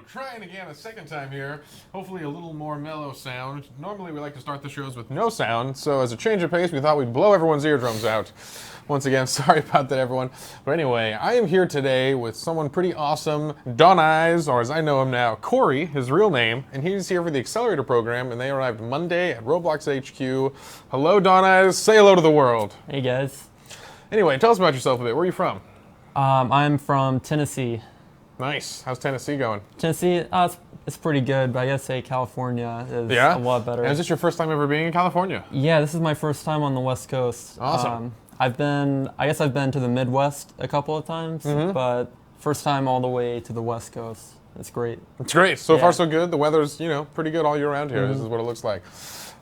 Trying again a second time here. Hopefully a little more mellow sound. Normally we like to start the shows with no sound, so as a change of pace, we thought we'd blow everyone's eardrums out. Once again, sorry about that, everyone. But anyway, I am here today with someone pretty awesome, Doneyes, or as I know him now, Corey, his real name, and he's here for the Accelerator program, and they arrived Monday at Roblox HQ. Hello, Doneyes. Say hello to the world. Hey, guys. Anyway, tell us about yourself a bit. Where are you from? I'm from Tennessee. Nice. How's Tennessee going? Tennessee, it's pretty good, but I gotta say California is a lot better. And is this your first time ever being in California? Yeah, this is my first time on the West Coast. Awesome. I guess I've been to the Midwest a couple of times, but first time all the way to the West Coast. It's great. It's great. So far so good. The weather's, pretty good all year round here. This is what it looks like.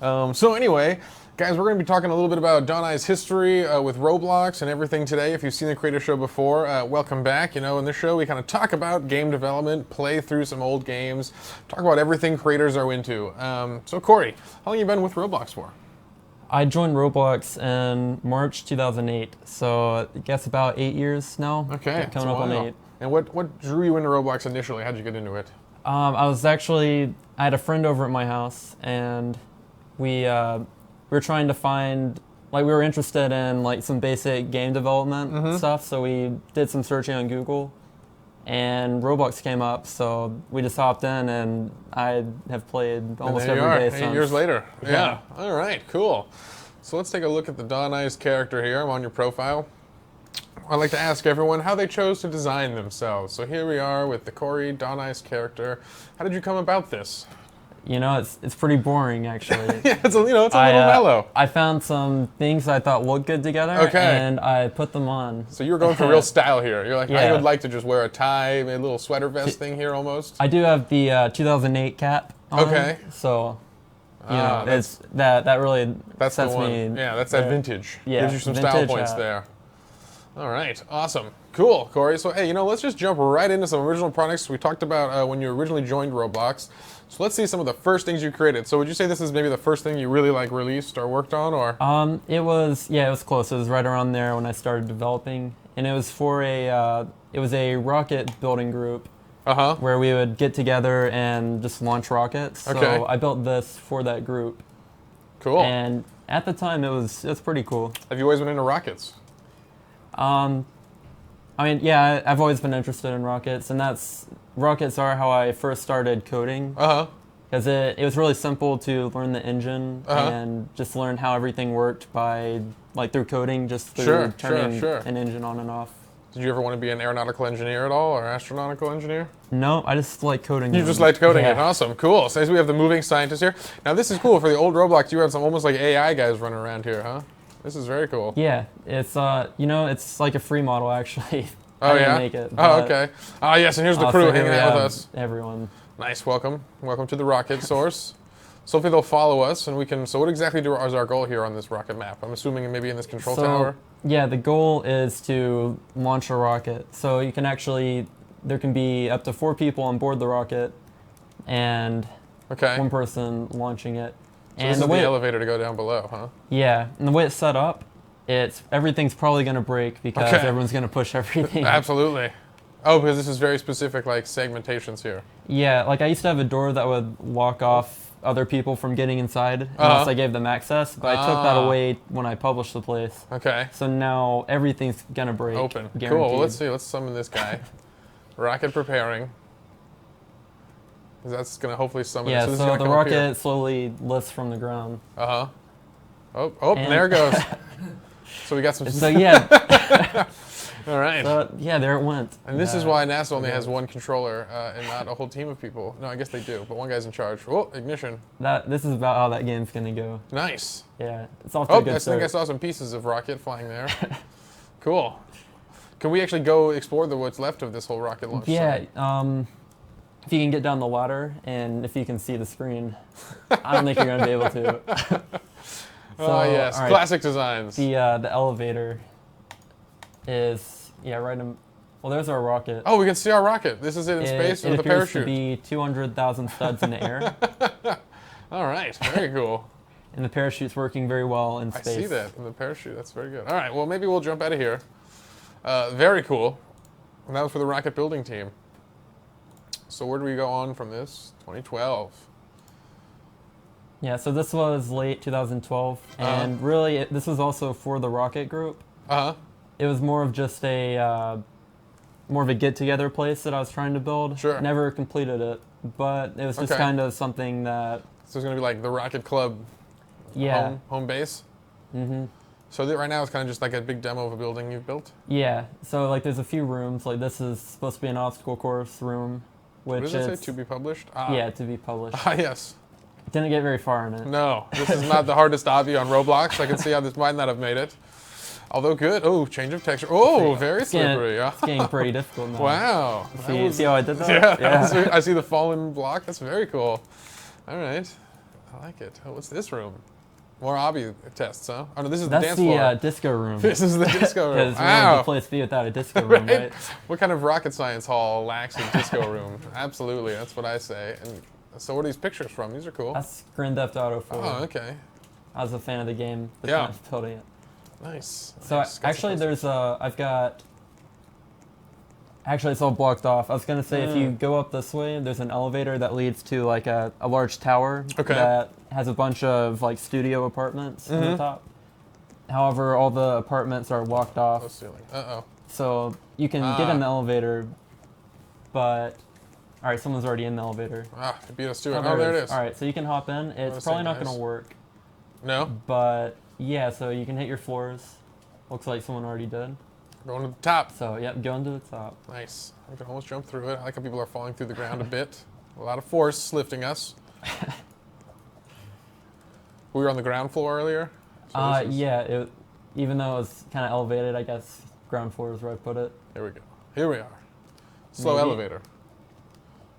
So anyway, guys, we're going to be talking a little bit about Doneyes' history with Roblox and everything today. If you've seen the Creator Show before, welcome back. In this show, we kind of talk about game development, play through some old games, talk about everything creators are into. So Corey, how long have you been with Roblox for? I joined Roblox in March 2008, so I guess about 8 years now. Okay. Coming up on 8. And what drew you into Roblox initially? How'd you get into it? I had a friend over at my house, and we were trying to find, we were interested in some basic game development stuff, so we did some searching on Google, and Roblox came up, so we just hopped in, and I have played almost every day since. 8 years later. Yeah. All right, cool. So let's take a look at the Doneyes character here. I'm on your profile. I'd like to ask everyone how they chose to design themselves. So here we are with the Corey Doneyes character. How did you come about this? It's pretty boring, actually. Yeah, it's a little mellow. I found some things I thought looked good together, and I put them on. So you were going for real style here. You're like, I would like to just wear a tie, maybe a little sweater vest thing here almost. I do have the 2008 cap on. Okay. So, it's that really that's sets the one. me. Yeah, that's that vintage. Yeah, gives you some style points there. All right, awesome. Cool, Corey. So, hey, let's just jump right into some original products we talked about when you originally joined Roblox. So let's see some of the first things you created. So would you say this is maybe the first thing you really released or worked on, or? It was close. It was right around there when I started developing, and it was for a rocket building group. Where we would get together and just launch rockets. So I built this for that group. Cool. And at the time, it was pretty cool. Have you always been into rockets? I've always been interested in rockets, and rockets are how I first started coding. Because it was really simple to learn the engine and just learn how everything worked by through coding, just through turning an engine on and off. Did you ever want to be an aeronautical engineer at all, or astronautical engineer? No, I just like coding. You just liked coding it. Awesome, cool. So we have the moving scientist here. Now this is cool. For the old Roblox, you had some almost like AI guys running around here, huh? This is very cool. Yeah, it's it's like a free model actually. Oh, I didn't make it. Oh, okay. Oh, yes, and here's the crew hanging out with us. Everyone. Nice, welcome. Welcome to the rocket source. So hopefully they'll follow us, and we can, so what exactly is our goal here on this rocket map? I'm assuming maybe in this control tower? Yeah, the goal is to launch a rocket. So you can there can be up to 4 people on board the rocket, and one person launching it. So this is the elevator to go down below, huh? Yeah, and the way it's set up, everything's probably going to break because everyone's going to push everything. Absolutely. Oh, because this is very specific, segmentations here. Yeah, I used to have a door that would lock off other people from getting inside unless I gave them access, but I took that away when I published the place. Okay. So now everything's going to break. Open. Guaranteed. Cool. Well, let's see. Let's summon this guy. Rocket preparing. That's going to hopefully summon. Yeah, so the rocket slowly lifts from the ground. Oh, and there it goes. So we got some... So yeah. All right. So, yeah, there it went. And this is why NASA only has one controller and not a whole team of people. No, I guess they do, but one guy's in charge. Oh, ignition. This is about how that game's going to go. Nice. Yeah, it's off to a good start. I think I saw some pieces of rocket flying there. Cool. Can we actually go explore what's left of this whole rocket launch site? If you can get down the ladder and if you can see the screen, I don't think you're going to be able to. Oh, yes. Right. Classic designs. The elevator is, right in... Well, there's our rocket. Oh, we can see our rocket. This is it in space with a parachute. It appears to be 200,000 studs in the air. All right. Very cool. And the parachute's working very well in space. I see that in the parachute. That's very good. All right. Well, maybe we'll jump out of here. Very cool. And that was for the rocket building team. So where do we go on from this? 2012. Yeah, so this was late 2012, and really, this was also for the Rocket Group. Uh-huh. It was more of just more of a get-together place that I was trying to build. Sure. Never completed it, but it was just kind of something that... So it's going to be like the Rocket Club home base? Mm-hmm. So right now it's kind of just like a big demo of a building you've built? Yeah, so like there's a few rooms. Like this is supposed to be an obstacle course room, which what does it say, to be published? Yeah, to be published. Ah, yes. Didn't get very far in it. No, this is not the hardest obby on Roblox. I can see how this might not have made it. Although good. Oh, change of texture. Oh, very slippery. It's getting pretty difficult now. Wow. See how I did that? Yeah. I see the fallen block. That's very cool. All right. I like it. Oh, what's this room? More obby tests, huh? Oh, no, this is the dance floor. That's the disco room. This is the disco room. Because wow. The place to be without a disco room, right? What kind of rocket science hall lacks a disco room? Absolutely. That's what I say. And so what are these pictures from? These are cool. That's Grand Theft Auto 4. Oh, okay. I was a fan of the game. Yeah. Building it. Nice. So actually there's actually it's all blocked off. I was going to say if you go up this way, there's an elevator that leads to like a large tower that has a bunch of like studio apartments on the top. However, all the apartments are blocked off. Oh, ceiling. Uh-oh. So you can get in the elevator, but... All right, someone's already in the elevator. Ah, it beat us to it. Oh, there it is. All right, so you can hop in. It's probably not going to work. No? But, yeah, so you can hit your floors. Looks like someone already did. Going to the top. So, yep, going to the top. Nice. We can almost jump through it. I like how people are falling through the ground a bit. A lot of force lifting us. We were on the ground floor earlier? So yeah, even though it was kind of elevated, I guess ground floor is where I put it. Here we go. Here we are. Slow elevator.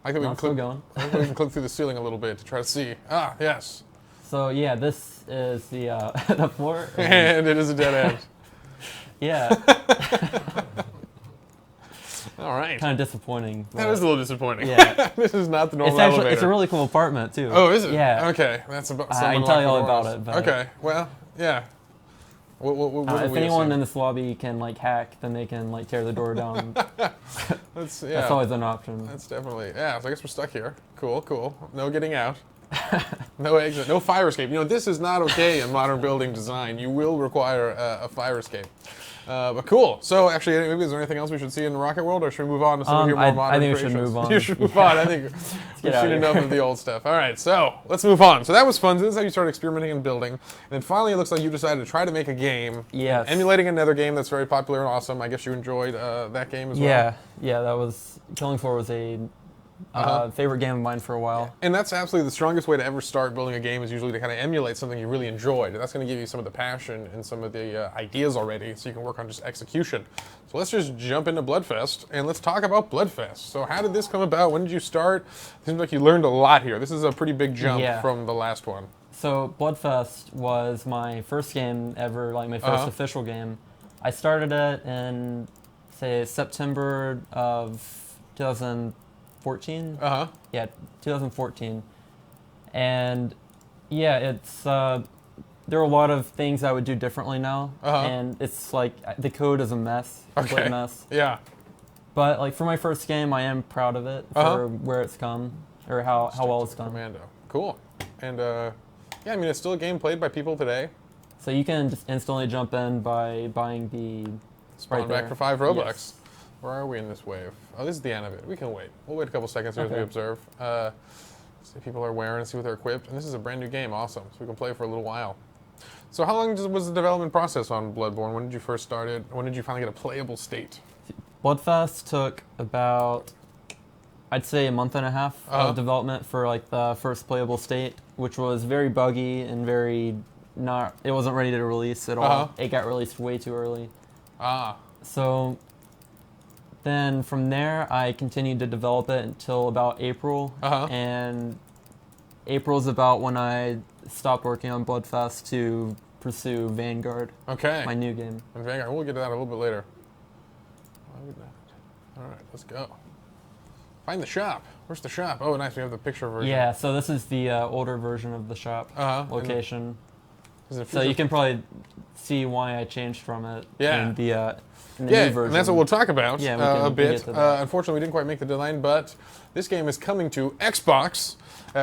I think we can click through the ceiling a little bit to try to see. Ah, yes. So yeah, this is the the floor. And it is a dead end. Yeah. All right. Kind of disappointing. That is a little disappointing. Yeah. This is not the normal elevator. It's a really cool apartment too. Oh, is it? Yeah. Okay, that's about. I can tell you all about it. But okay. Well, yeah. If anyone in this lobby can like hack, then they can like tear the door down. That's always an option. That's definitely, so I guess we're stuck here. Cool. No getting out. No exit. No fire escape. You know, this is not okay in modern building design. You will require a fire escape. But cool. So actually, is there anything else we should see in the rocket world, or should we move on to some of your more modern creations? I think we should move on. You should move on. I think we've seen enough of the old stuff. All right, so let's move on. So that was fun. So this is how you started experimenting and building. And then finally, it looks like you decided to try to make a game. Yes. Emulating another game that's very popular and awesome. I guess you enjoyed that game as well. Yeah. That was Killing Floor was a favorite game of mine for a while. Yeah. And that's absolutely the strongest way to ever start building a game is usually to kind of emulate something you really enjoyed. That's going to give you some of the passion and some of the ideas already, so you can work on just execution. So let's just jump into Bloodfest, and let's talk about Bloodfest. So how did this come about? When did you start? It seems like you learned a lot here. This is a pretty big jump from the last one. So Bloodfest was my first game ever, like my first official game. I started it in, say, September of 2014. Yeah, 2014. And yeah, it's there are a lot of things I would do differently now, and it's like the code is a mess, complete mess. Yeah. But like for my first game, I am proud of it for where it's come, or how well it's done. Commando. Cool. And yeah, I mean, it's still a game played by people today. So you can just instantly jump in by buying the spawn back for 5 Robux. Yes. Where are we in this wave? Oh, this is the end of it. We can wait. We'll wait a couple seconds here as we observe. See if people are wearing and see what they're equipped. And this is a brand new game, awesome. So we can play for a little while. So how long was the development process on Bloodborne? When did you first start it? When did you finally get a playable state? Bloodfest took about, I'd say, a month and a half of development for like the first playable state, which was very buggy and very not, it wasn't ready to release at all. It got released way too early. So then from there, I continued to develop it until about April. And April's about when I stopped working on Bloodfest to pursue Vanguard. My new game. And Vanguard, we'll get to that a little bit later. All right, let's go. Find the shop. Where's the shop? Oh, nice. We have the picture version. Yeah, so this is the older version of the shop location. So you can probably see why I changed from it in the new version. And that's what we'll talk about a bit. Get to that. Unfortunately, we didn't quite make the deadline, but this game is coming to Xbox.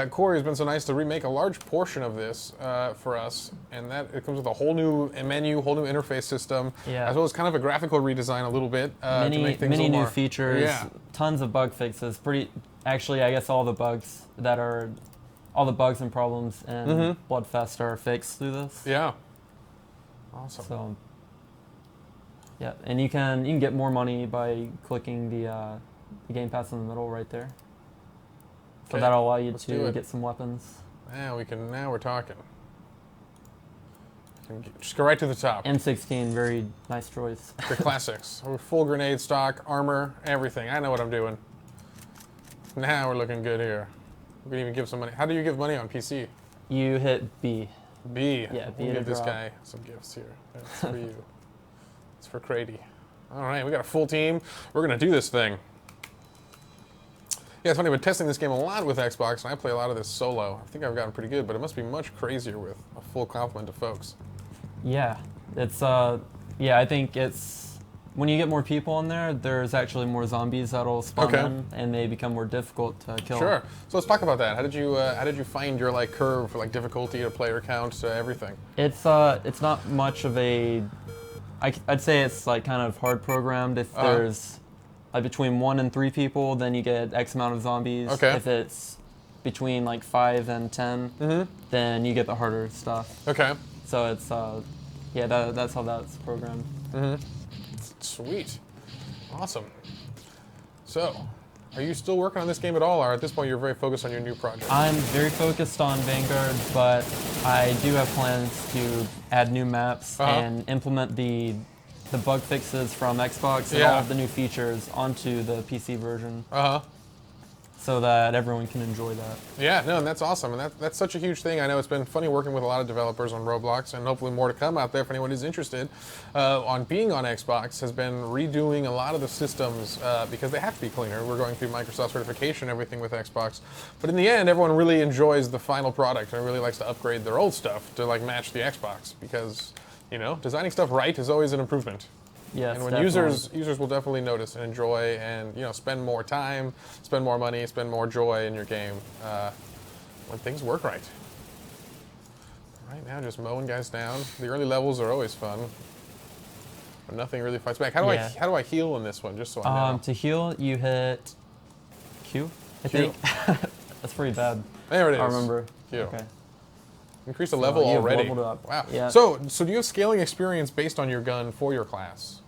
Corey has been so nice to remake a large portion of this for us, and that it comes with a whole new menu, whole new interface system, as well as kind of a graphical redesign a little bit to make things many new more features, tons of bug fixes. Actually, I guess all the bugs and problems in Bloodfest are fixed through this. Yeah. Awesome. So, yeah, and you can get more money by clicking the Game Pass in the middle right there. So that'll allow you to get some weapons. Now we're talking. Just go right to the top. M16, very nice choice. The classics. Full grenade stock, armor, everything. I know what I'm doing. Now we're looking good here. We can even give some money. How do you give money on PC? You hit B. B. Yeah, B. We'll give this guy some gifts here. That's for you. It's for Crady. All right, we got a full team. We're gonna do this thing. Yeah, it's funny. I've been testing this game a lot with Xbox, and I play a lot of this solo. I think I've gotten pretty good, but it must be much crazier with a full complement of folks. Yeah, it's I think it's when you get more people in there, there's actually more zombies that'll spawn in, and they become more difficult to kill. Sure. So let's talk about that. How did you find your curve for difficulty to player count to everything? It's not much of a. I'd say it's kind of hard programmed. If there's between 1 and 3 people, then you get X amount of zombies. Okay. If it's between 5 and 10, then you get the harder stuff. Okay. So it's that's how that's programmed. Sweet. Awesome. So, are you still working on this game at all, or at this point you're very focused on your new project? I'm very focused on Vanguard, but I do have plans to add new maps and implement the bug fixes from Xbox and all of the new features onto the PC version. So that everyone can enjoy that. Yeah, no, and that's awesome, and that's such a huge thing. I know it's been funny working with a lot of developers on Roblox, and hopefully more to come out there for anyone who's interested. On being on Xbox has been redoing a lot of the systems because they have to be cleaner. We're going through Microsoft certification and everything with Xbox, but in the end, everyone really enjoys the final product and really likes to upgrade their old stuff to match the Xbox because designing stuff right is always an improvement. Yes, and when users will definitely notice and enjoy and spend more time, spend more money, spend more joy in your game when things work right. Right now, just mowing guys down. The early levels are always fun, but nothing really fights back. How do I heal in this one? Just so I know. To heal, you hit Q. I think that's pretty bad. There it is. I remember. Q. Okay. Increase the level already. Leveled up. Wow. Yeah. So do you have scaling experience based on your gun for your class?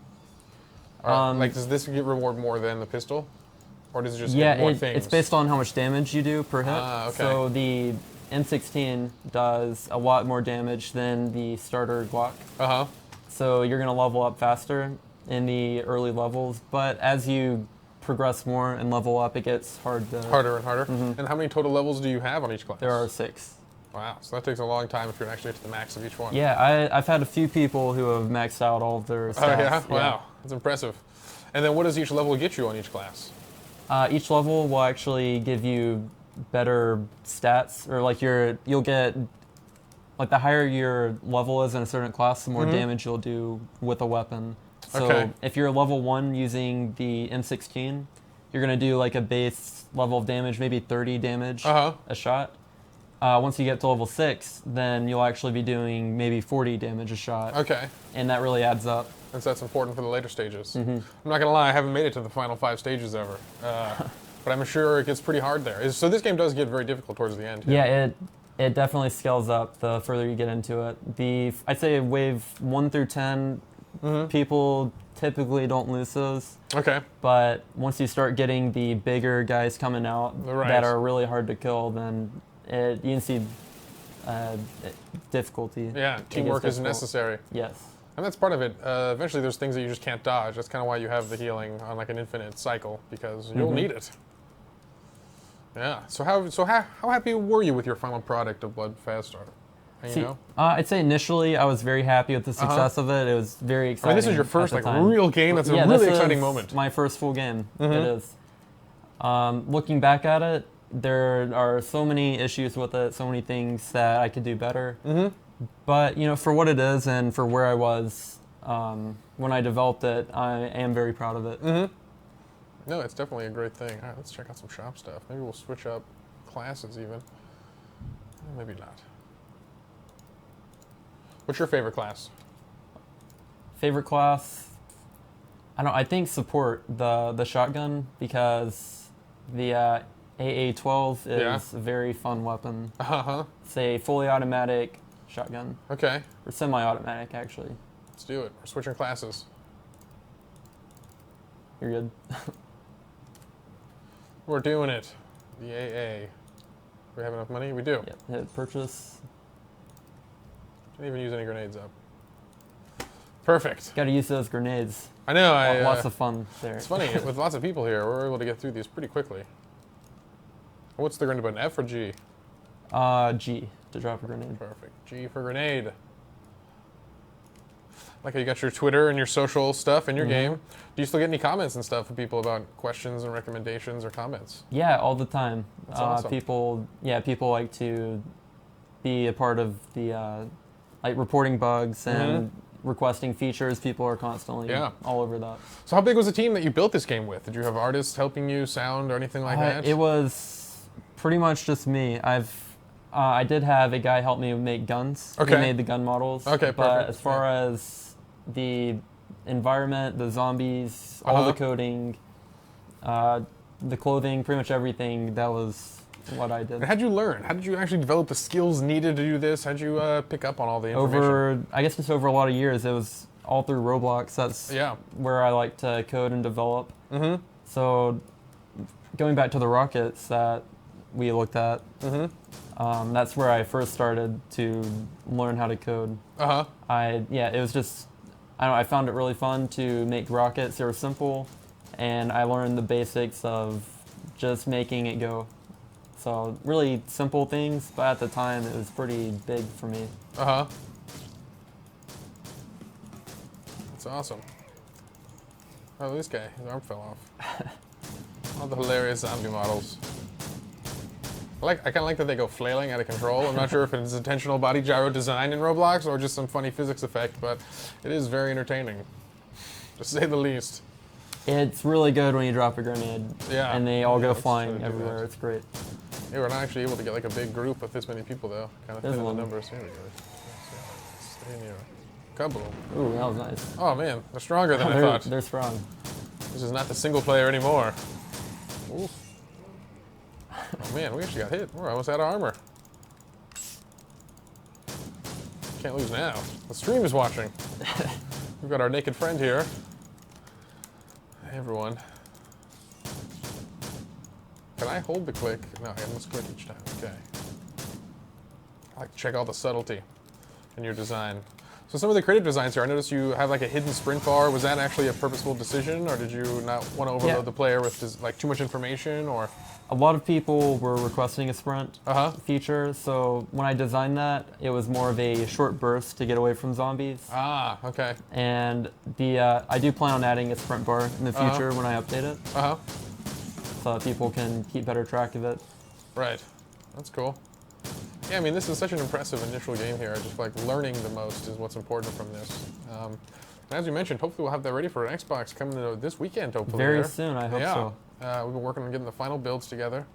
Does this reward more than the pistol, or does it just get more things? It's based on how much damage you do per hit. Okay. So the M16 does a lot more damage than the starter Glock. So you're gonna level up faster in the early levels, but as you progress more and level up, it gets harder and harder. And how many total levels do you have on each class? There are 6. Wow, so that takes a long time if you're actually to the max of each one. Yeah, I've had a few people who have maxed out all of their stats. Oh yeah? Wow, that's impressive. And then what does each level get you on each class? Each level will actually give you better stats, or you'll get, the higher your level is in a certain class, the more damage you'll do with a weapon. So if you're level 1 using the M16, you're gonna do a base level of damage, maybe 30 damage a shot. Once you get to level 6, then you'll actually be doing maybe 40 damage a shot. Okay. And that really adds up. And so that's important for the later stages. I'm not going to lie, I haven't made it to the final 5 stages ever. But I'm sure it gets pretty hard there. So this game does get very difficult towards the end. Yeah, it definitely scales up the further you get into it. I'd say wave 1 through 10, people typically don't lose those. Okay. But once you start getting the bigger guys coming out that are really hard to kill, then you can see difficulty. Yeah, teamwork is necessary. Yes. And that's part of it. Eventually there's things that you just can't dodge. That's kind of why you have the healing on an infinite cycle, because you'll need it. Yeah. So how happy were you with your final product of Bloodfest? I'd say initially I was very happy with the success of it. It was very exciting. This is your first real game. That's a really exciting moment. My first full game. It is. Looking back at it, there are so many issues with it, so many things that I could do better. But for what it is and for where I was when I developed it, I am very proud of it. Mm-hmm. No, it's definitely a great thing. All right, let's check out some shop stuff. Maybe we'll switch up classes even. Maybe not. What's your favorite class? Favorite class? I think support the shotgun, because the AA-12 is a very fun weapon. Uh-huh. It's a fully automatic shotgun. Okay. Or semi-automatic, actually. Let's do it. We're switching classes. You're good. We're doing it. The AA. We have enough money? We do. Yep. Hit purchase. Didn't even use any grenades up. Perfect. Got to use those grenades. I know. Lots of fun there. It's funny, with lots of people here, we're able to get through these pretty quickly. What's the grenade button, F or G? G to drop a grenade. Perfect. G for grenade. Like how you got your Twitter and your social stuff in your game. Do you still get any comments and stuff from people about questions and recommendations or comments? Yeah, all the time. That's awesome. People like to be a part of the like reporting bugs and requesting features. People are constantly all over that. So how big was the team that you built this game with? Did you have artists helping you, sound, or anything like that? It was pretty much just me. I did have a guy help me make guns. Okay. He made the gun models. Okay, but perfect. as far as the environment, the zombies, all the coding, the clothing, pretty much everything, that was what I did. And how'd you learn? How did you actually develop the skills needed to do this? How'd you pick up on all the information? Just over a lot of years. It was all through Roblox. That's where I like to code and develop. Mm-hmm. So going back to the rockets that we looked at, that's where I first started to learn how to code. It was just, I found it really fun to make rockets. They were simple, and I learned the basics of just making it go. So really simple things, but at the time it was pretty big for me. That's awesome. Oh, this guy, his arm fell off. All the hilarious zombie models. I kind of like that they go flailing out of control. I'm not sure if it's intentional body gyro design in Roblox or just some funny physics effect, but it is very entertaining, to say the least. It's really good when you drop a grenade, and they all go flying everywhere. That. It's great. Yeah, we're not actually able to get like a big group with this many people, though. Kind of thin in the numbers. Here we go. Stay in here. Kaboom. Ooh, that was nice. Oh man, they're stronger than I thought. They're strong. This is not the single player anymore. Ooh. Oh man, we actually got hit. We're almost out of armor. Can't lose now. The stream is watching. We've got our naked friend here. Hey everyone. Can I hold the click? No, I must click each time. Okay. I like to check all the subtlety in your design. So some of the creative designs here, I noticed you have like a hidden sprint bar. Was that actually a purposeful decision, or did you not want to overload the player with like too much information, or? A lot of people were requesting a sprint feature, so when I designed that, it was more of a short burst to get away from zombies. Ah, okay. And I do plan on adding a sprint bar in the future when I update it, so that people can keep better track of it. Right. That's cool. Yeah, I mean, this is such an impressive initial game here. I just feel like learning the most is what's important from this. And as you mentioned, hopefully we'll have that ready for an Xbox coming this weekend, hopefully. Very soon, I hope so. We've been working on getting the final builds together.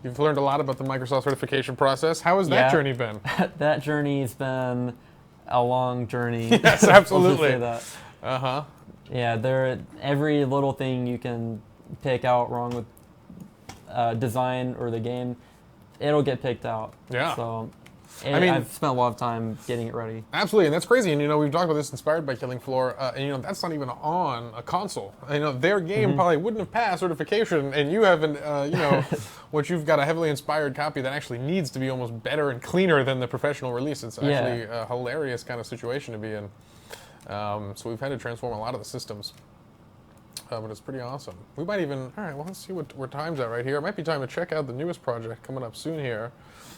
You've learned a lot about the Microsoft certification process. How has that journey been? That journey's been a long journey. Yes, absolutely. Say that. Yeah, every little thing you can pick out wrong with design or the game, it'll get picked out. Yeah. So I've spent a lot of time getting it ready. Absolutely, and that's crazy. And we've talked about this inspired by Killing Floor, and that's not even on a console. Their game probably wouldn't have passed certification, and you haven't. What you've got a heavily inspired copy that actually needs to be almost better and cleaner than the professional release. It's actually a hilarious kind of situation to be in. So we've had to transform a lot of the systems. But it's pretty awesome. We might even, all right, well, let's see where time's at right here. It might be time to check out the newest project coming up soon here,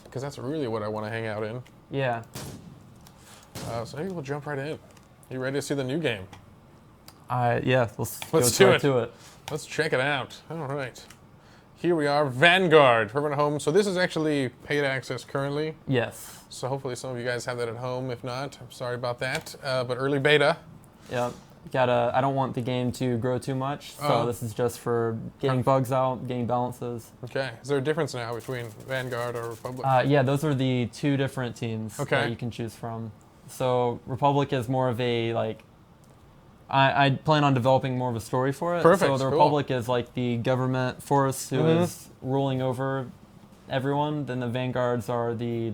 because that's really what I want to hang out in. Yeah. So maybe we'll jump right in. You ready to see the new game? Yeah, let's do to it. Let's check it out. All right. Here we are, Vanguard, for everyone at home. So this is actually paid access currently. Yes. So hopefully some of you guys have that at home. If not, I'm sorry about that. But early beta. Yep. I don't want the game to grow too much, so this is just for getting bugs out, getting balances. Okay. Is there a difference now between Vanguard or Republic? Yeah, those are the two different teams that you can choose from. So Republic is more of a, like, I plan on developing more of a story for it. Perfect. So the Republic is like the government force who is ruling over everyone. Then the Vanguards are the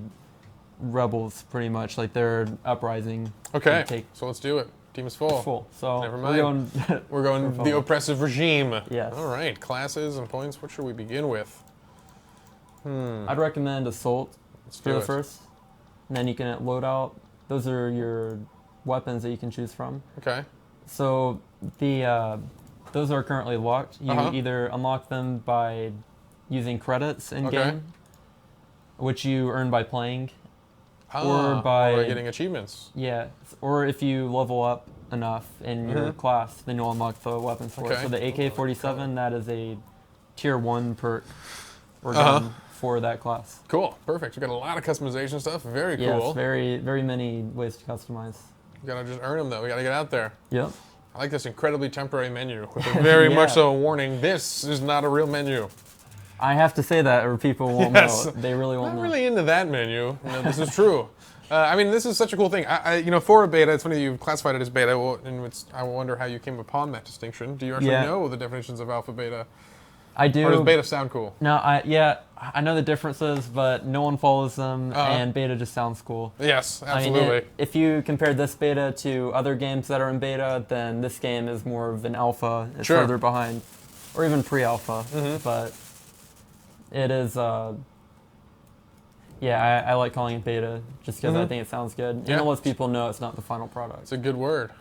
rebels, pretty much. Like, they're uprising. Okay. So let's do it. Team is full. Full. So never mind. We're going the oppressive regime. Yes. All right. Classes and points. What should we begin with? I'd recommend Assault for the first. And then you can load out. Those are your weapons that you can choose from. Okay. So those are currently locked. You either unlock them by using credits in game, which you earn by playing, or by getting achievements. Yeah, or if you level up enough in your class, then you'll unlock the weapons for it. So the AK-47, that is a tier 1 perk or gun for that class. Cool, perfect. We got a lot of customization stuff. Very cool. Yes, very many ways to customize. We gotta just earn them though. We gotta get out there. Yep. I like this incredibly temporary menu with a very much so a warning. This is not a real menu. I have to say that, or people won't know. They really won't know. I'm not really into that menu. No, this is true. I mean, this is such a cool thing. For a beta, it's funny you've classified it as beta, and I wonder how you came upon that distinction. Do you actually know the definitions of alpha, beta? I do. Or does beta sound cool? No, I know the differences, but no one follows them, and beta just sounds cool. Yes, absolutely. I mean, if you compare this beta to other games that are in beta, then this game is more of an alpha. It's further behind, or even pre-alpha. But it is, I like calling it beta just because I think it sounds good. And it lets people know it's not the final product. It's a good word.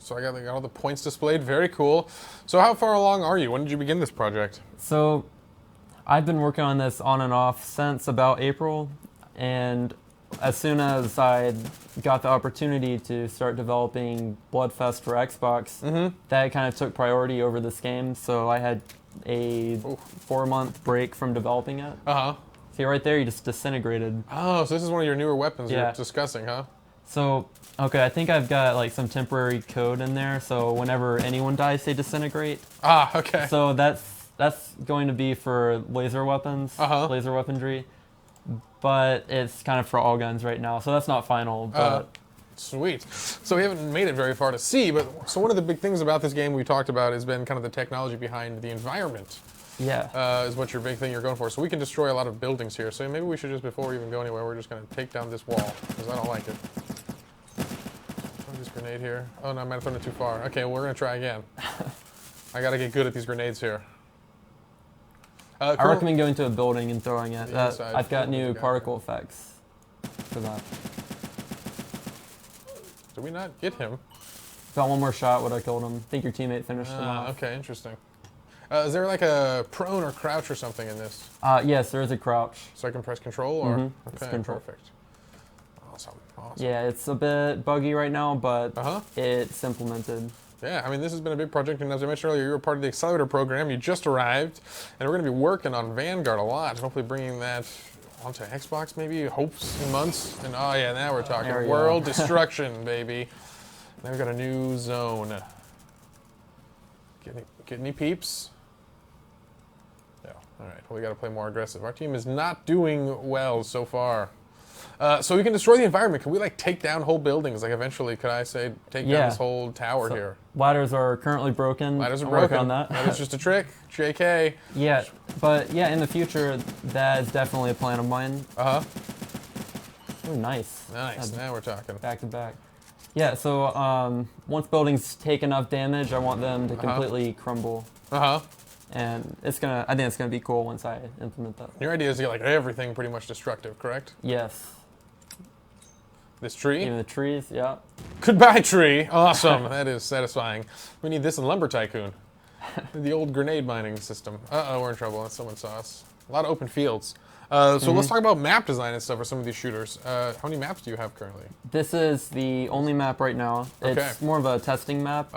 So I got all the points displayed. Very cool. So how far along are you? When did you begin this project? So I've been working on this on and off since about April. And as soon as I got the opportunity to start developing Bloodfest for Xbox, that kind of took priority over this game. So I had a 4-month break from developing it. See right there, you just disintegrated. Oh, so this is one of your newer weapons you're discussing, huh? So, okay, I think I've got like some temporary code in there, so whenever anyone dies, they disintegrate. Okay. So that's going to be for laser weapons, laser weaponry, but it's kind of for all guns right now, so that's not final. But sweet. So we haven't made it very far to see, but so one of the big things about this game we talked about has been kind of the technology behind the environment. Yeah. Is what your big thing you're going for. So we can destroy a lot of buildings here. So maybe we should just, before we even go anywhere, we're just going to take down this wall, because I don't like it. Throw this grenade here. Oh no, I might have thrown it too far. Okay, well, we're going to try again. I got to get good at these grenades here. I recommend going to a building and throwing it. I've got new particle effects for that. Did we not get him? Got one more shot, would I killed him. I think your teammate finished him off. Okay, interesting. Is there like a prone or crouch or something in this? Yes, there is a crouch. So I can press control? Or? Okay, control. Perfect. Awesome. Yeah, it's a bit buggy right now, but it's implemented. Yeah, I mean, this has been a big project, and as I mentioned earlier, you were part of the Accelerator program. You just arrived, and we're going to be working on Vanguard a lot, and hopefully bringing that onto Xbox maybe, hopes in months. And oh yeah, now we're talking world destruction, baby. Now we've got a new zone. Get any peeps? Yeah, all right, well, we got to play more aggressive. Our team is not doing well so far. So we can destroy the environment. Can we like take down whole buildings? Like eventually, could I say take down this whole tower here? Ladders are currently broken. Ladders are broken. On that. That is just a trick. JK. Yeah, but yeah, in the future, that is definitely a plan of mine. Oh, nice. Nice. Now we're talking. Back to back. Yeah. So once buildings take enough damage, I want them to completely crumble. And I think it's gonna be cool once I implement that. Your idea is to get like everything pretty much destructive, correct? Yes. This tree? Even the trees, yeah. Goodbye, tree. Awesome. That is satisfying. We need this in Lumber Tycoon. The old grenade mining system. Uh-oh, we're in trouble. Someone saw us. A lot of open fields. So let's talk about map design and stuff for some of these shooters. How many maps do you have currently? This is the only map right now. It's more of a testing map.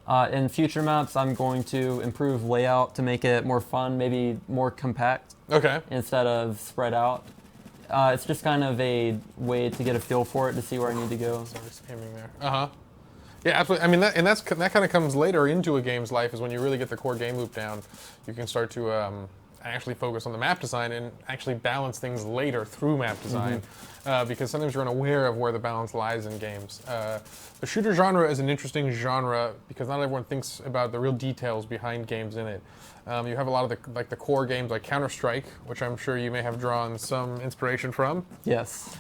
In future maps, I'm going to improve layout to make it more fun, maybe more compact Okay. instead of spread out. It's just kind of a way to get a feel for it, to see where I need to go. Sorry, aiming there. Yeah, absolutely. I mean, that kind of comes later into a game's life, is when you really get the core game loop down. You can start to actually focus on the map design and actually balance things later through map design, because sometimes you're unaware of where the balance lies in games. The shooter genre is an interesting genre because not everyone thinks about the real details behind games in it. You have a lot of the core games like Counter-Strike, which I'm sure you may have drawn some inspiration from. Yes.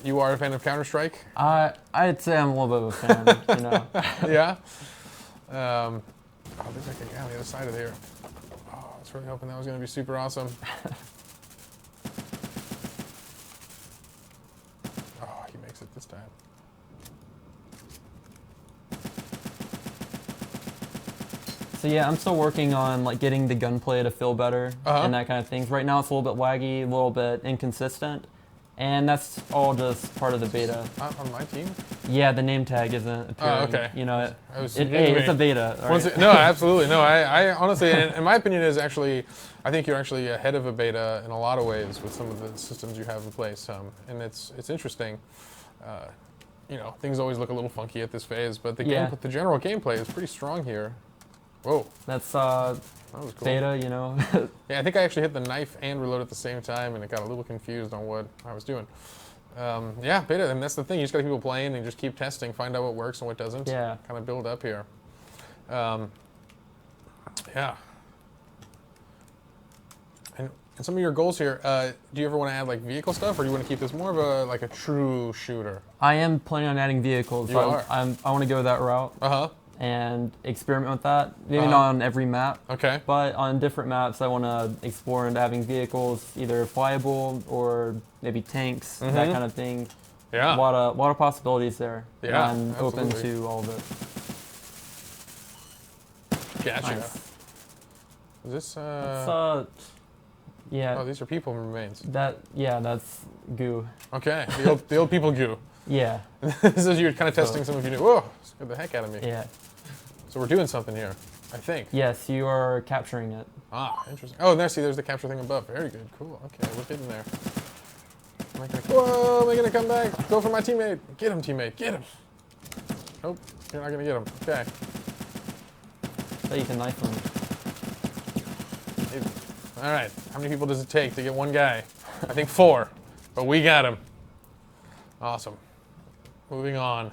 You are a fan of Counter-Strike? I'd say I'm a little bit of a fan, you know. Yeah? Oh, there's like a guy on the other side of here. Oh, I was really hoping that was going to be super awesome. Oh, he makes it this time. So yeah, I'm still working on like getting the gunplay to feel better and that kind of things. Right now it's a little bit laggy, a little bit inconsistent, and that's all just part of the beta. Not on my team? Yeah, the name tag isn't appearing. Oh, okay. You know, It's a beta. All right? No, absolutely. No, I honestly, in my opinion, I think you're actually ahead of a beta in a lot of ways with some of the systems you have in place. And it's interesting. You know, things always look a little funky at this phase, but the general gameplay is pretty strong here. Whoa. That's that was cool. beta, you know. Yeah, I think I actually hit the knife and reload at the same time, and it got a little confused on what I was doing. Yeah, beta, and that's the thing. You just got to keep people playing and just keep testing, find out what works and what doesn't. Yeah. Kind of build up here. Yeah. And some of your goals here, do you ever want to add like vehicle stuff, or do you want to keep this more of a true shooter? I am planning on adding vehicles. You are? I want to go that route. And experiment with that. Maybe not on every map. Okay. But on different maps, I want to explore into having vehicles, either flyable or maybe tanks, that kind of thing. Yeah. A lot of possibilities there. Yeah, I'm open absolutely. to all of it. Gotcha. Nice. Is this? Yeah. Oh, these are people remains. That's goo. Okay. The old people goo. Yeah. This is you're kind of testing some of you. Whoa! Scared the heck out of me. Yeah. So we're doing something here, I think. Yes, you are capturing it. Ah, interesting. Oh, there's the capture thing above. Very good. Cool. Okay, we're getting there. Whoa, am I gonna come back? Go for my teammate. Get him, teammate. Get him. Nope, you're not gonna get him. Okay. So you can knife them. All right. How many people does it take to get one guy? I think 4, but we got him. Awesome. Moving on.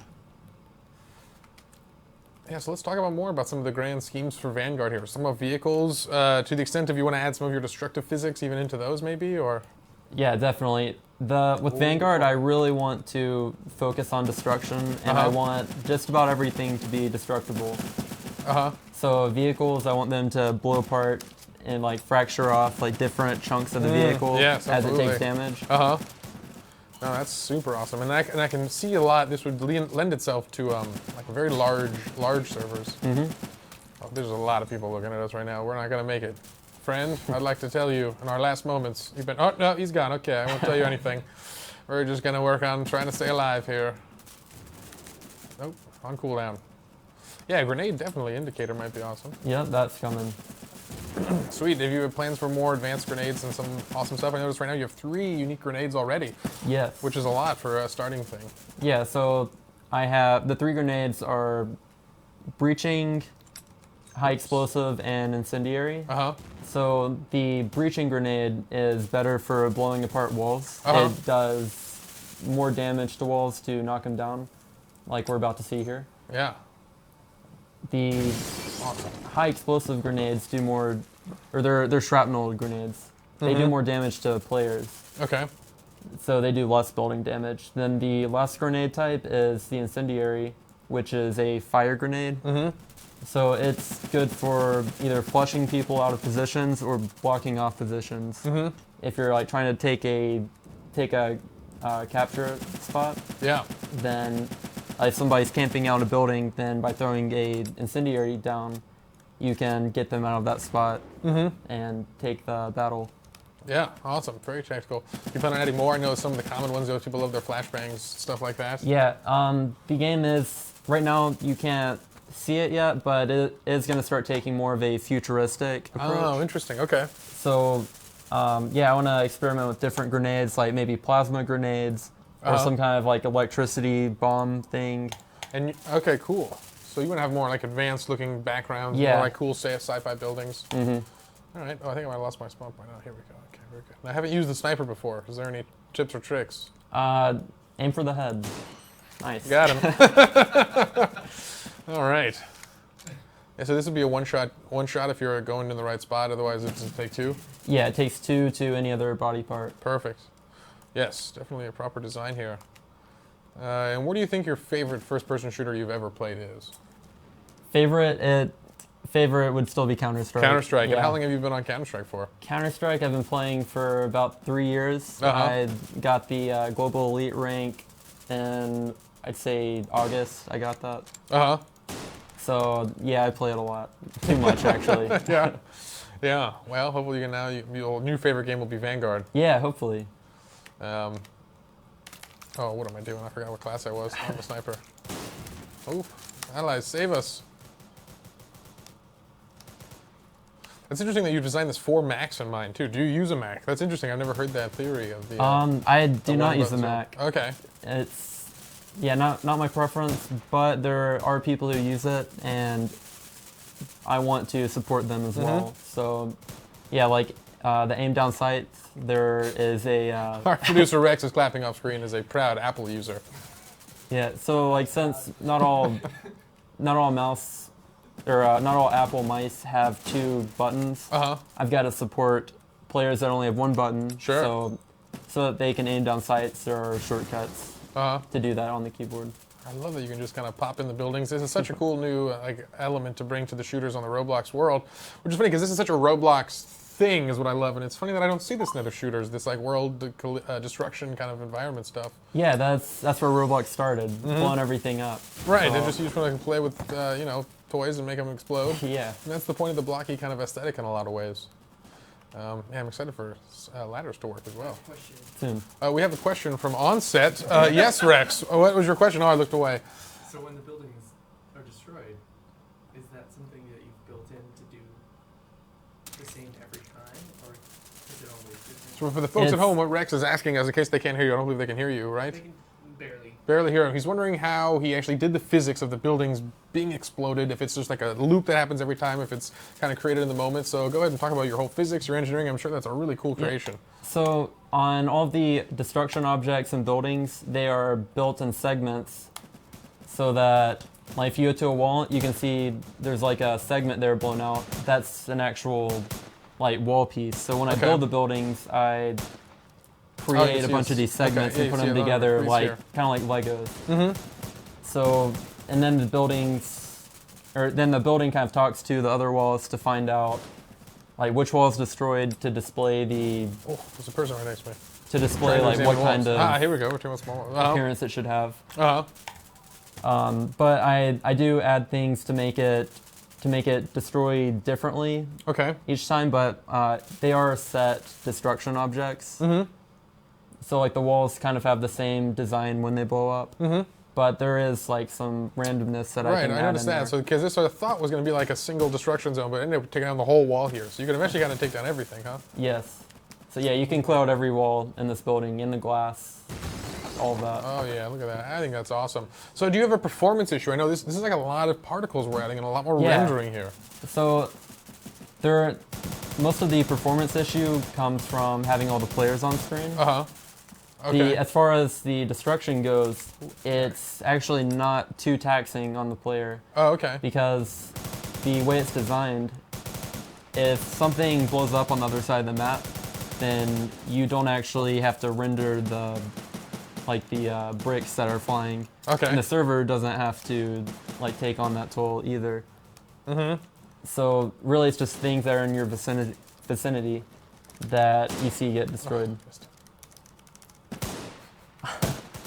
Yeah, so let's talk more about some of the grand schemes for Vanguard here. Some of vehicles, to the extent if you want to add some of your destructive physics even into those maybe, or? Yeah, definitely. With Vanguard, I really want to focus on destruction, and I want just about everything to be destructible. So vehicles, I want them to blow apart and like fracture off like different chunks of the vehicle yes, as it takes damage. No, that's super awesome, and I can see a lot. This would lend itself to like very large servers. Oh, there's a lot of people looking at us right now. We're not gonna make it, friend. I'd like to tell you, in our last moments, you've been. Oh no, he's gone. Okay, I won't tell you anything. We're just gonna work on trying to stay alive here. Nope, on cooldown. Yeah, grenade definitely indicator might be awesome. Yep, that's coming. Sweet. Have you have plans for more advanced grenades and some awesome stuff? I noticed right now you have 3 unique grenades already. Yes. Which is a lot for a starting thing. Yeah, so I have the 3 grenades are breaching, high explosive, and incendiary. So the breaching grenade is better for blowing apart walls. It does more damage to walls to knock them down, like we're about to see here. Yeah. The high explosive grenades do more, or they're shrapnel grenades. They do more damage to players. Okay. So they do less building damage. Then the last grenade type is the incendiary, which is a fire grenade. So it's good for either flushing people out of positions or blocking off positions. If you're like trying to take a capture spot. Yeah. Then if somebody's camping out a building, then by throwing a incendiary down, you can get them out of that spot and take the battle. Yeah, awesome. Very tactical. You plan on adding more? I know some of the common ones, people love their flashbangs, stuff like that. Yeah, the game is, right now you can't see it yet, but it is going to start taking more of a futuristic approach. Oh, interesting. Okay. So, yeah, I want to experiment with different grenades, like maybe plasma grenades or some kind of like electricity bomb thing. And okay, cool. So you want to have more like advanced looking backgrounds, Yeah. more like cool sci-fi buildings. Mm-hmm. All right. Oh, I think I might have lost my spawn point. Oh, here we go. Okay, very good. I haven't used the sniper before. Is there any tips or tricks? Aim for the head. Nice. Got him. All right. Yeah, so this would be a one shot if you're going in the right spot. Otherwise, it's take two. Yeah, it takes 2 to any other body part. Perfect. Yes, definitely a proper design here. And what do you think your favorite first-person shooter you've ever played is? Favorite would still be Counter-Strike. Counter-Strike. Yeah. And how long have you been on Counter-Strike for? Counter-Strike, I've been playing for about 3 years. Uh-huh. I got the Global Elite rank in, I'd say, August. I got that. Uh-huh. So, yeah, I play it a lot. Too much, actually. Yeah. Yeah. Well, hopefully you can now, your new favorite game will be Vanguard. Yeah, hopefully. Oh, what am I doing? I forgot what class I was. I'm a sniper. Oh, allies, save us. It's interesting that you designed this for Macs in mind, too. Do you use a Mac? That's interesting. I've never heard that theory of the... I do not use the button Mac. Okay. It's, yeah, not my preference, but there are people who use it, and I want to support them as well. So, yeah, like the aim down sights, there is a... Our producer Rex is clapping off screen as a proud Apple user. Yeah, so like since not all mouse or not all Apple mice have 2 buttons, I've got to support players that only have 1 button. Sure. So that they can aim down sights. There are shortcuts to do that on the keyboard. I love that you can just kind of pop in the buildings. This is such a cool new element to bring to the shooters on the Roblox world, which is funny because this is such a Roblox thing is what I love, and it's funny that I don't see this in other shooters, this like world destruction kind of environment stuff. Yeah, that's where Roblox started, blowing everything up. Right, So, they just want to play with toys and make them explode. Yeah. And that's the point of the blocky kind of aesthetic in a lot of ways. Yeah, I'm excited for ladders to work as well. Soon. We have a question from Onset. Yes, Rex. What was your question? Oh, I looked away. So when the buildings are destroyed, is that something that you've built in to do the same every time, or is it always different? So for the folks at home, what Rex is asking us, in case they can't hear you, I don't believe they can hear you, right? They can barely. Barely hear him. He's wondering how he actually did the physics of the buildings being exploded, if it's just like a loop that happens every time, if it's kind of created in the moment. So go ahead and talk about your whole physics, your engineering. I'm sure that's a really cool creation. So on all the destruction objects and buildings, they are built in segments so that like if you go to a wall, you can see there's like a segment there blown out. That's an actual like wall piece. So when I build the buildings, I create a bunch of these segments and put them together like kind of like Legos. So, and then the building kind of talks to the other walls to find out like which wall is destroyed to display the. Oh, there's a person right next to me. To display like what kind of here we go. We're talking about small appearance it should have. Uh-huh. But I do add things to make it destroy differently. Okay. Each time, but they are set destruction objects. So like the walls kind of have the same design when they blow up. But there is like some randomness that I can add in there. Right, I noticed that. So because this sort of thought was going to be like a single destruction zone, but it ended up taking down the whole wall here. So you can eventually kind of take down everything, huh? Yes. So yeah, you can clear out every wall in this building, in the glass, all of that. Oh yeah, look at that. I think that's awesome. So do you have a performance issue? I know this is like a lot of particles we're adding and a lot more rendering here. So most of the performance issue comes from having all the players on screen. Okay. As far as the destruction goes, it's actually not too taxing on the player. Oh, okay. Because the way it's designed, if something blows up on the other side of the map, then you don't actually have to render the bricks that are flying. Okay. And the server doesn't have to like take on that toll either. So really, it's just things that are in your vicinity that you see get destroyed.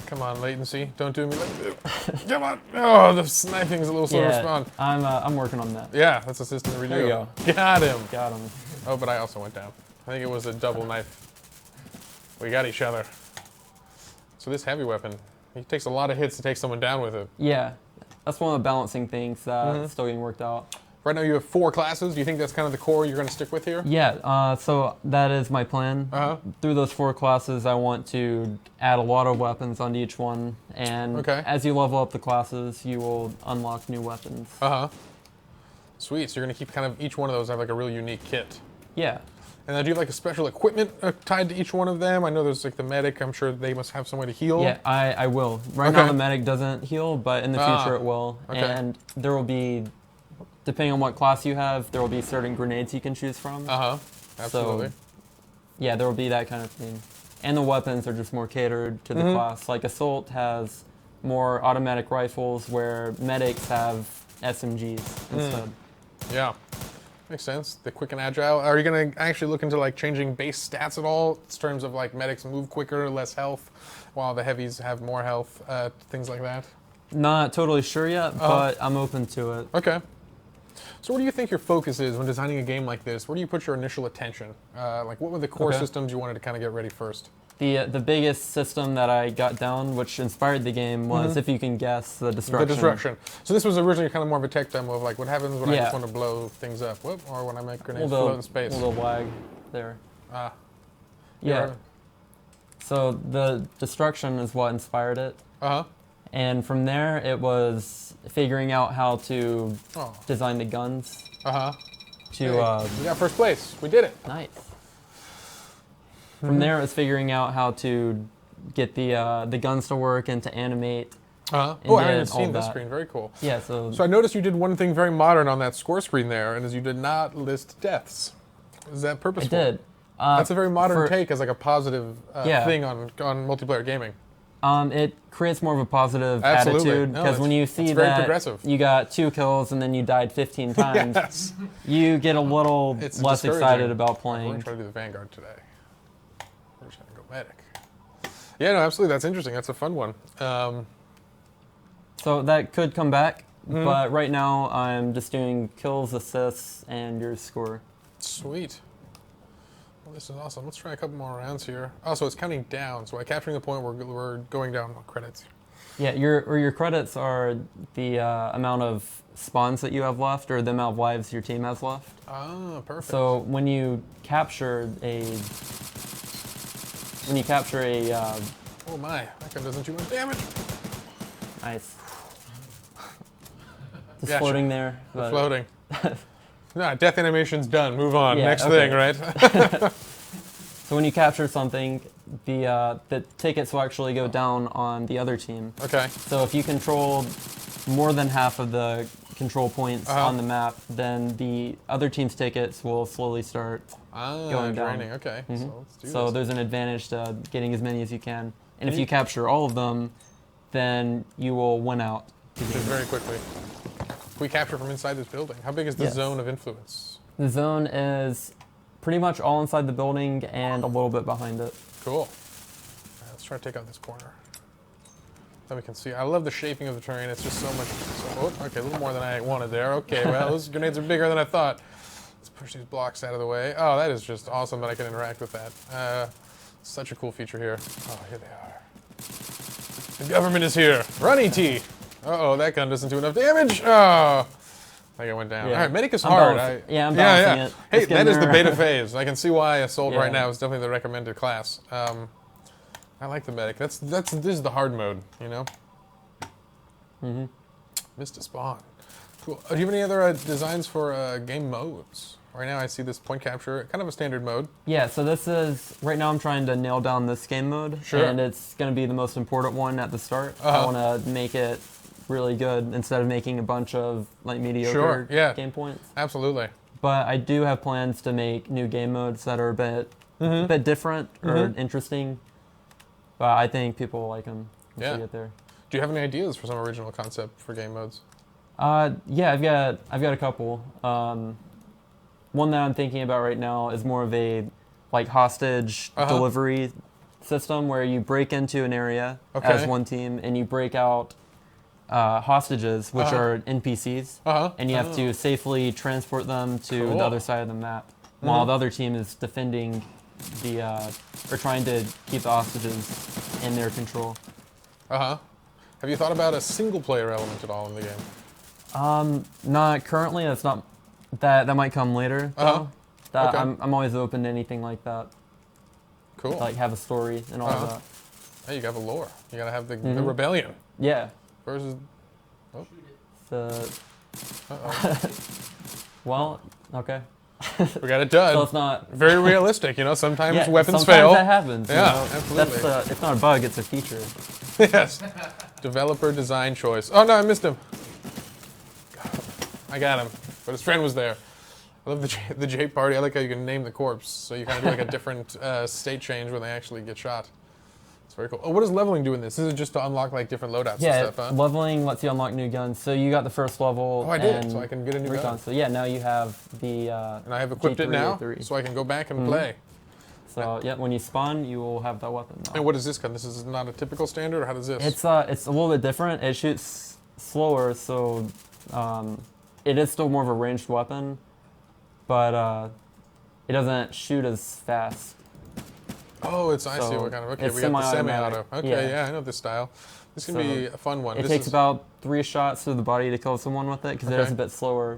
Come on, latency. Don't do me like this. Come on. Oh, the sniping is a little slow to respond. I'm working on that. Yeah, that's a system to redo. There you go. Got him. Got him. Oh, but I also went down. I think it was a double knife. We got each other. So this heavy weapon, it takes a lot of hits to take someone down with it. Yeah. that's one of the balancing things that's still getting worked out. Right now you have 4 classes. Do you think that's kind of the core you're going to stick with here? Yeah, so that is my plan. Through those 4 classes, I want to add a lot of weapons onto each one, and as you level up the classes, you will unlock new weapons. Sweet. So you're going to keep kind of each one of those have like a really unique kit. Yeah. And then do you have like a special equipment tied to each one of them? I know there's like the medic. I'm sure they must have some way to heal. Yeah, I will. Right now the medic doesn't heal, but in the future it will. And there will be, depending on what class you have, there will be certain grenades you can choose from. Absolutely. So, yeah, there will be that kind of thing. And the weapons are just more catered to the class. Like Assault has more automatic rifles, where medics have SMGs instead. Yeah. Makes sense. The quick and agile. Are you going to actually look into like changing base stats at all in terms of like medics move quicker, less health, while the heavies have more health, things like that? Not totally sure yet, but I'm open to it. Okay. So what do you think your focus is when designing a game like this? Where do you put your initial attention? Like what were the core systems you wanted to kind of get ready first? The biggest system that I got down, which inspired the game, was, if you can guess, the destruction. The destruction. So this was originally kind of more of a tech demo of like what happens when I just want to blow things up, or when I make grenades float in space. A little lag there. Yeah. Yeah. So the destruction is what inspired it. And from there, it was figuring out how to design the guns. We got first place. We did it. Nice. From there, it was figuring out how to get the guns to work and to animate. Oh, I haven't seen this screen. Very cool. Yeah. So I noticed you did one thing very modern on that score screen there, and is you did not list deaths. Is that purposeful? I did. That's a very modern take as like a positive thing on multiplayer gaming. It creates more of a positive attitude, because when you see that you got 2 kills and then you died 15 times, you get a little less excited about playing. We're going to try to do the Vanguard today. We're just going to go medic. Yeah, no, absolutely. That's interesting. That's a fun one. So that could come back, but right now I'm just doing kills, assists, and your score. Sweet. Well, this is awesome. Let's try a couple more rounds here. Oh, so it's counting down. So by capturing the point, we're going down credits. Yeah, your credits are the amount of spawns that you have left, or the amount of lives your team has left. Ah, perfect. So when you capture a oh my, that gun doesn't do much damage. Nice. Just floating there. But floating. No, death animation's done. Move on. Yeah, Next thing, right? So when you capture something, the tickets will actually go down on the other team. Okay. So if you control more than half of the control points on the map, then the other team's tickets will slowly start going down. Okay. So let's do So this. there's an advantage to getting as many as you can. And if you capture all of them, then you will win out. Just very quickly. We capture from inside this building. How big is the zone of influence? The zone is pretty much all inside the building and a little bit behind it. Cool. Right, let's try to take out this corner. Then we can see. I love the shaping of the terrain. It's just so much. Okay, a little more than I wanted there. Okay, well, those grenades are bigger than I thought. Let's push these blocks out of the way. Oh, that is just awesome that I can interact with that. Such a cool feature here. Oh, here they are. The government is here. Run, ET. Uh-oh, that gun doesn't do enough damage. Oh, I think it went down. Yeah. All right, medic is hard. I'm balancing it. Hey, that is the beta phase. I can see why Assault right now is definitely the recommended class. I like the medic. This is the hard mode, you know? Missed a spawn. Cool. Do you have any other designs for game modes? Right now I see this point capture, kind of a standard mode. Yeah, so this is, right now I'm trying to nail down this game mode. Sure. And it's going to be the most important one at the start. I want to make it really good instead of making a bunch of like mediocre game points. Absolutely. But I do have plans to make new game modes that are a bit different or interesting. But I think people will like them once they get there. Do you have any ideas for some original concept for game modes? Yeah, I've got a couple. One that I'm thinking about right now is more of a like hostage delivery system where you break into an area as one team and you break out hostages, which are NPCs, and you have to safely transport them to the other side of the map, while the other team is defending or trying to keep the hostages in their control. Have you thought about a single-player element at all in the game? Not currently. That's not that might come later. Though. That Okay. I'm always open to anything like that. Cool. Like have a story and all that. Hey, you got the lore. You gotta have the rebellion Yeah. versus. Shoot it. So, Uh-oh. well, okay. We got it done. So it's not. Very realistic, you know. Sometimes Yeah, weapons sometimes fail. that happens. Yeah, you know? absolutely. That's it's not a bug. It's a feature. Yes. Developer design choice. Oh no, I missed him. I got him, but his friend was there. I love the J party. I like how you can name the corpse, so you kind of do like a different state change when they actually get shot. It's very cool. Oh, what does leveling do in this? This is just to unlock like different loadouts Yeah, and stuff, huh? leveling lets you unlock new guns. So you got the first level. Oh, I did, and so I can get a new recon. gun. So yeah, now you have the. And I have equipped it now, G3A3. so I can go back and play. So yeah, when you spawn, you will have that weapon. Now. And what is this gun? This is not a typical standard, or how does this? It's a little bit different. It shoots slower, so it is still more of a ranged weapon, but it doesn't shoot as fast. Oh, I see So what kind of. Okay, it's we got the semi-automatic. semi-auto. Okay, Yeah. yeah, I know this style. This can So be a fun one. It This takes is, about 3 shots to the body to kill someone with it because it is Okay. a bit slower.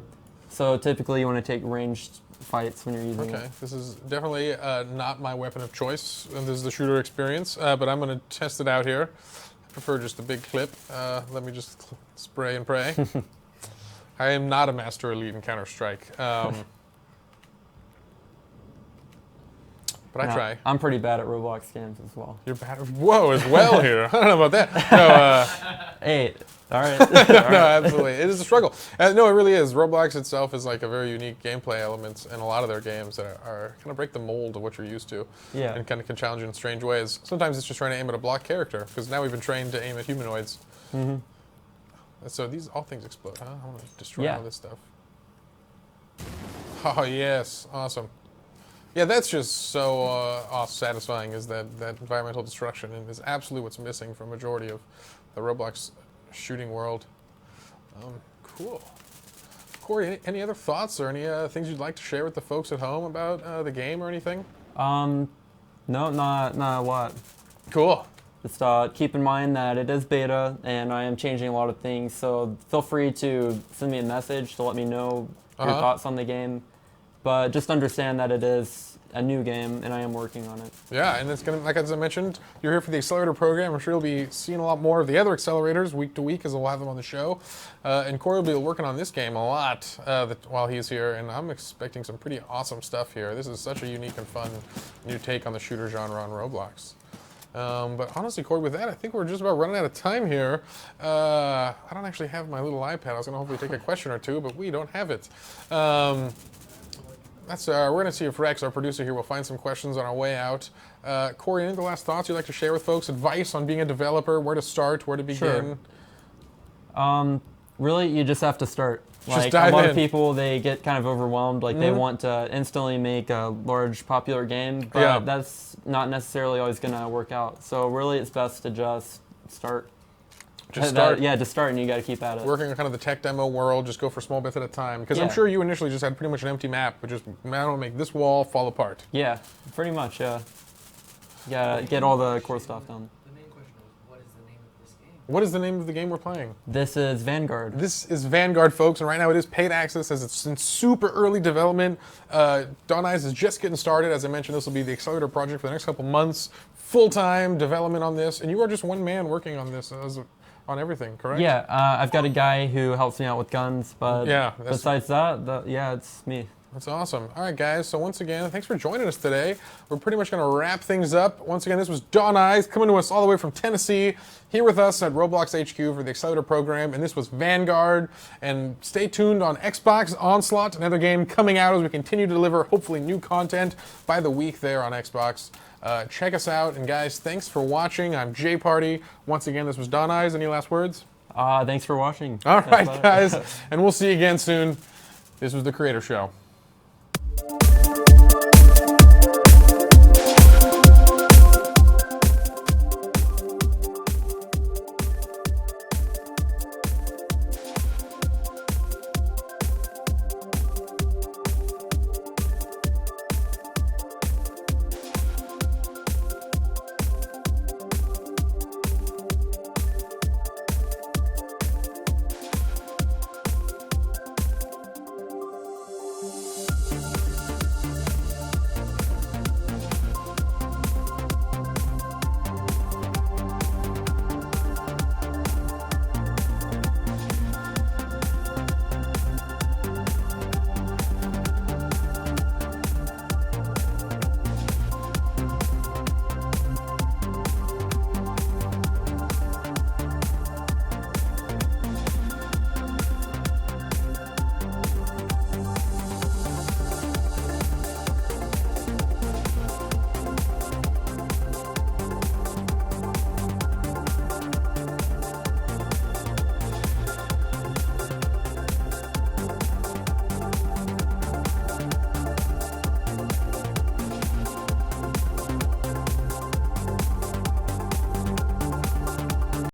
So typically, you want to take ranged fights when you're using Okay, it. this is definitely not my weapon of choice, and this is the shooter experience, but I'm going to test it out here. I prefer just a big clip. Let me just spray and pray. I am not a Master Elite in Counter-Strike, but I Now, try. I'm pretty bad at Roblox games as well. You're bad. Whoa, as well here. I don't know about that. No, 8. All right. no, absolutely. It is a struggle. No, it really is. Roblox itself is like a very unique gameplay element in a lot of their games that are kind of break the mold of what you're used to. Yeah. And kind of can challenge you in strange ways. Sometimes it's just trying to aim at a block character, because now we've been trained to aim at humanoids. Mm-hmm. So all things explode, huh? I want to destroy Yeah. all this stuff. Oh, yes. Awesome. Yeah, that's just so satisfying, is that environmental destruction, and is absolutely what's missing from a majority of the Roblox shooting world. Cool. Corey, any other thoughts or any things you'd like to share with the folks at home about the game or anything? No, not a lot. Cool. Just keep in mind that it is beta, and I am changing a lot of things. So feel free to send me a message to let me know your thoughts on the game. But just understand that it is a new game, and I am working on it. Yeah, and it's gonna, like as I mentioned, you're here for the Accelerator program. I'm sure you'll be seeing a lot more of the other accelerators week to week, as we'll have them on the show. And Corey will be working on this game a lot while he's here, and I'm expecting some pretty awesome stuff here. This is such a unique and fun new take on the shooter genre on Roblox. But honestly, Corey, with that, I think we're just about running out of time here. I don't actually have my little iPad. I was going to hopefully take a question or two, but we don't have it. We're going to see if Rex, our producer here, will find some questions on our way out. Corey, any of the last thoughts you'd like to share with folks? Advice on being a developer, where to start, where to begin? Sure. Really, you just have to start. Just Like a lot dive of in. people, they get kind of overwhelmed. Like they want to instantly make a large, popular game, but Yeah. that's not necessarily always going to work out. So really, it's best to just start. Just start. Yeah, just start, and you got to keep at it. Working on kind of the tech demo world, just go for small bits at a time. Because I'm Yeah. sure you initially just had pretty much an empty map, but just, man, I don't make this wall fall apart. Yeah, pretty much. Yeah, you gotta get all the core stuff done. The main question was, what is the name of this game? What is the name of the game we're playing? This is Vanguard. This is Vanguard, folks, and right now it is paid access as it's in super early development. Doneyes is just getting started. As I mentioned, this will be the Accelerator project for the next couple months. Full-time development on this, and you are just one man working on this on everything, correct? Yeah, I've got a guy who helps me out with guns, but Yeah, besides that, yeah, it's me. That's awesome. All right, guys. So once again, thanks for joining us today. We're pretty much going to wrap things up. Once again, this was Doneyes coming to us all the way from Tennessee, here with us at Roblox HQ for the Accelerator program, and this was Vanguard. And stay tuned on Xbox Onslaught, another game coming out as we continue to deliver hopefully new content by the week there on Xbox. Check us out, and guys, thanks for watching. I'm Jay Party. Once again, this was Doneyes. Any last words? Thanks for watching. All That's right, about it. guys, and we'll see you again soon. This was The Creator Show.